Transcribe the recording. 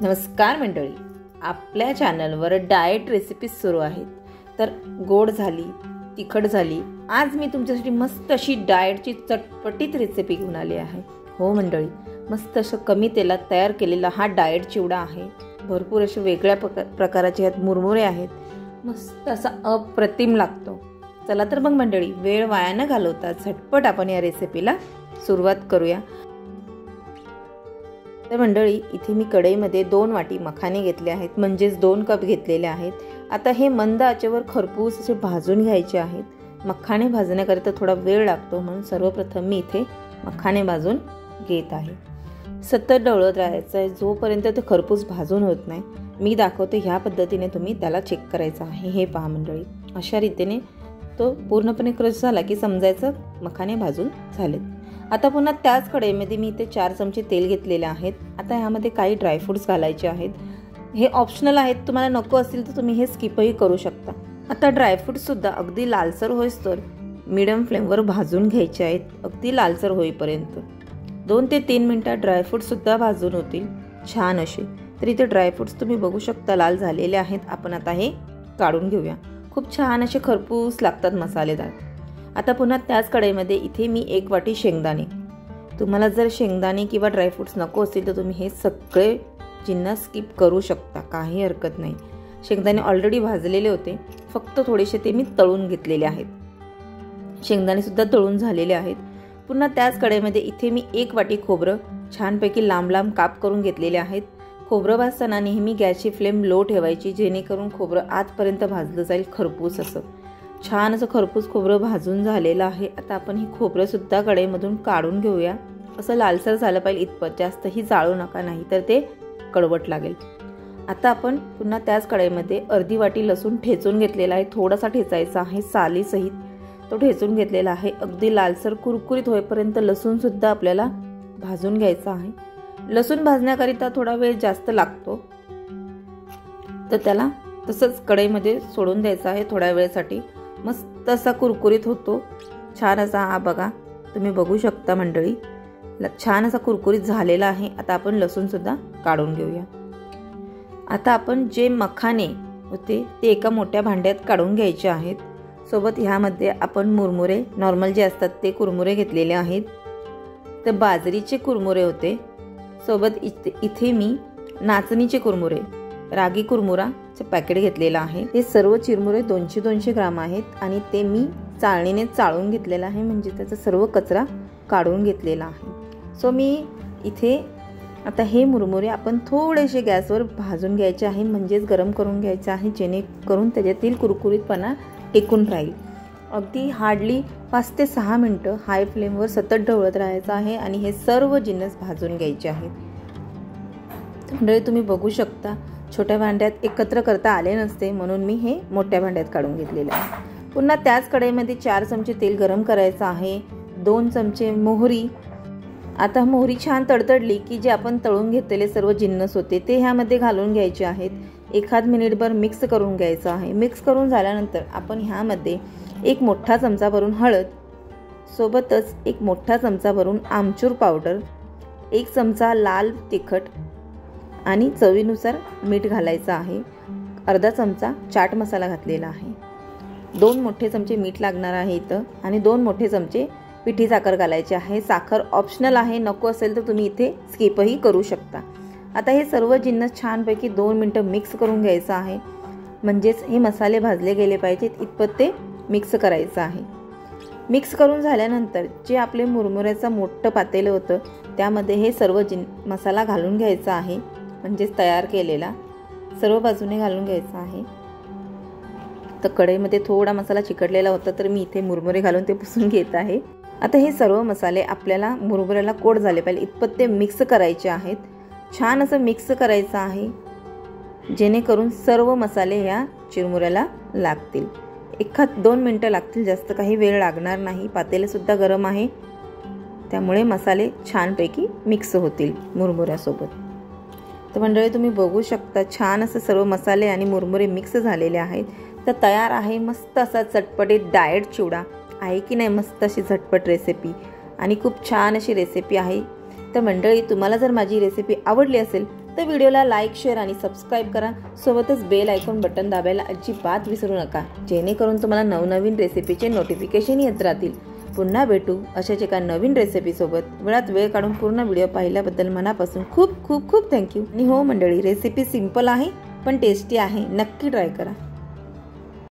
नमस्कार मंडळी, आपल्या चॅनलवर डाएट रेसिपीज सुरू आहेत. तर गोड झाली, तिखट झाली, आज मी तुमच्यासाठी मस्त अशी डाएटची चटपटीत रेसिपी घेऊन आली आहे. हो मंडळी, मस्त असं कमी तेलात तयार केलेला हा डाएट चिवडा आहे. भरपूर असे वेगळ्या प्रकाराचे ह्यात मुरमुरे आहेत. मस्त असा अप्रतिम लागतो. चला तर मग मंडळी, वेळ वाया न घालवता झटपट आपण या रेसिपीला सुरुवात करूया. तर मंडळी, इथे मी कढईमध्ये 2 वाटी मखाने घेतले आहेत, म्हणजेच 2 कप घेतलेले आहेत. आता हे मंद आचेवर खरपूस असे भाजून घ्यायचे आहेत. मखाने भाजण्याकरिता थोडा वेळ लागतो, म्हणून सर्वप्रथम मी इथे मखाने भाजून घेत आहे. सतत ढवळत राहायचं आहे जोपर्यंत ते खरपूस भाजून होत नाही. मी दाखवते ह्या पद्धतीने तुम्ही त्याला चेक करायचं आहे. हे पहा मंडळी, अशा रीतीने तो पूर्णपणे क्रश झाला की समजायचं मखाने भाजून झालेत. आता पुन्हा त्याच कढईमध्ये मी इथे 4 चमचे तेल घेतलेले आहेत. आता ह्यामध्ये काही ड्रायफ्रूट्स घालायचे आहेत. हे ऑप्शनल आहेत, तुम्हाला नको असेल तर तुम्ही हे स्किपही करू शकता. आता ड्रायफ्रूट्ससुद्धा अगदी लालसर होईस्तोवर मीडियम फ्लेमवर भाजून घ्यायचे आहेत, अगदी लालसर होईपर्यंत. 2 ते 3 मिनिटात ड्रायफ्रूट्ससुद्धा भाजून होतील छान असे. तर इथे ड्रायफ्रूट्स तुम्ही बघू शकता लाल झालेले आहेत. आपण आता हे काढून घेऊया. खूप छान असे खरपूस लागतात मसालेदार. आता पुन्हा त्याच कढईमध्ये इथे मी 1 वाटी शेंगदाणे. तुम्हाला जर शेंगदाणे किंवा ड्रायफ्रूट्स नको असतील तर तुम्ही हे सगळे जिन्नस स्किप करू शकता, काही हरकत नाही. शेंगदाणे ऑलरेडी भाजलेले होते, फक्त थोडेसे ते मी तळून घेतलेले आहेत. शेंगदाणेसुद्धा तळून झालेले आहेत. पुन्हा त्याच कढईमध्ये इथे मी 1 वाटी खोबरं छानपैकी लांब लांब काप करून घेतलेले आहेत. खोबरं भाजताना नेहमी गॅसची फ्लेम लो ठेवायची, जेणेकरून खोबरं आतपर्यंत भाजलं जाईल खरपूस असं. छान असं खरपूस खोबरं भाजून झालेलं आहे. आता आपण ही खोबरंसुद्धा कढईमधून काढून घेऊया. असं लालसर झालं पाहिजे इतपत, जास्तही जाळू नका, नाही तर ते कडवट लागेल. आता आपण पुन्हा त्याच कढईमध्ये अर्धी वाटी लसूण ठेचून घेतलेला आहे. थोडासा ठेचायचा आहे, सालीसहित तो ठेचून घेतलेला आहे. अगदी लालसर कुरकुरीत होईपर्यंत लसूणसुद्धा आपल्याला भाजून घ्यायचा आहे. लसूण भाजण्याकरिता थोडा वेळ जास्त लागतो, तर त्याला तसंच कढईमध्ये सोडून द्यायचं आहे थोड्या वेळेसाठी. मस्त असा कुरकुरीत होतो छान असा. हा बघा, तुम्ही बघू शकता मंडळी, छान असा कुरकुरीत झालेला आहे. आता आपण लसूणसुद्धा काढून घेऊया. आता आपण जे मखाने होते ते एका मोठ्या भांड्यात काढून घ्यायचे आहेत. सोबत ह्यामध्ये आपण मुरमुरे नॉर्मल जे असतात ते कुरमुरे घेतलेले आहेत. तर बाजरीचे कुरमुरे होते. सोबत इथे मी नाचणीचे कुरमुरे, रागी कुरमुराचे पॅकेट घेतलेलं आहे. हे सर्व चिरमुरे 200-200 ग्राम आहेत आणि ते मी चाळणीने चाळून घेतलेलं आहे, म्हणजे त्याचा सर्व कचरा काढून घेतलेला आहे. सो मी इथे आता हे मुरमुरे आपण थोडेसे गॅसवर भाजून घ्यायचे आहे, म्हणजेच गरम करून घ्यायचे आहे, जेणेकरून त्याच्यातील कुरकुरीतपणा टिकून राहील. अगदी हार्डली 5 ते 6 मिनटं हाय फ्लेमवर सतत ढवळत राहायचं आहे आणि हे सर्व जिन्नस भाजून घ्यायचे आहेत. मंडळी, तुम्ही बघू शकता छोट्या भांड्यात एकत्र करता आले नसते, म्हणून मी हे मोठ्या भांड्यात काढून घेतलेले आहे. पुन्हा त्याच कढईमध्ये 4 चमचे तेल गरम करायचं आहे. 2 चमचे मोहरी. आता मोहरी छान तडतडली की जे आपण तळून घेतलेले सर्व जिन्नस होते ते ह्यामध्ये घालून घ्यायचे आहेत. 1 मिनिटभर मिक्स करून घ्यायचं आहे. मिक्स करून झाल्यानंतर आपण ह्यामध्ये 1 मोठा चमचा भरून हळद, सोबतच 1 मोठा चमचा भरून आमचूर पावडर, 1 चमचा लाल तिखट आणि चवीनुसार मीठ घालायचं आहे. अर्धा चमचा चाट मसाला घातलेला आहे. 2 मोठे चमचे मीठ लागणार आहे इथं आणि 2 मोठे चमचे पिठी साखर घालायची आहे. साखर ऑप्शनल आहे, नको असेल तर तुम्ही इथे स्किपही करू शकता. आता हे सर्व जिन्नस छानपैकी 2 मिनटं मिक्स करून घ्यायचं आहे, म्हणजेच हे मसाले भाजले गेले पाहिजेत इतपत ते मिक्स करायचं आहे. मिक्स करून झाल्यानंतर जे आपले मुरमुऱ्याचं मोठं पातेलं होतं त्यामध्ये हे सर्व मसाला घालून घ्यायचा आहे, म्हणजेच तयार केलेला सर्व बाजूने घालून घ्यायचा आहे. तर कढईमध्ये थोडा मसाला चिकटलेला होता, तर मी इथे मुरमुरे घालून ते पुसून घेत आहे. आता हे सर्व मसाले आपल्याला मुरमुऱ्याला कोट झाले पाहिजे इतपत ते मिक्स करायचे आहेत. छान असं मिक्स करायचं आहे, जेणेकरून सर्व मसाले ह्या चिरमुऱ्याला लागतील. 1-2 मिनटं लागतील, जास्त काही वेळ लागणार नाही. पातेलेसुद्धा गरम आहे, त्यामुळे मसाले छानपैकी मिक्स होतील मुरमुऱ्यासोबत. तर मंडळी, तुम्ही बघू शकता छान असं सर्व मसाले आणि मुरमुरे मिक्स झालेले आहेत. तर तयार आहे मस्त असा चटपटीत डाएट चिवडा. आहे की नाही मस्त अशी झटपट रेसिपी आणि खूप छान अशी रेसिपी आहे. तर मंडळी, तुम्हाला जर माझी रेसिपी आवडली असेल तर व्हिडिओला लाईक, शेअर आणि सबस्क्राईब करा. सोबतच बेल आयकॉन बटन दाबायला अजिबात विसरू नका, जेणेकरून तुम्हाला नवनवीन रेसिपीचे नोटिफिकेशन येत राहतील. पुन्हा भेटू अशाच एका नवीन रेसिपीसोबत. वेळात वेळ काढून पूर्ण व्हिडिओ पाहिल्याबद्दल मनापासून खूप खूप खूप थँक्यू. आणि हो मंडळी, रेसिपी सिंपल आहे पण टेस्टी आहे, नक्की ट्राय करा.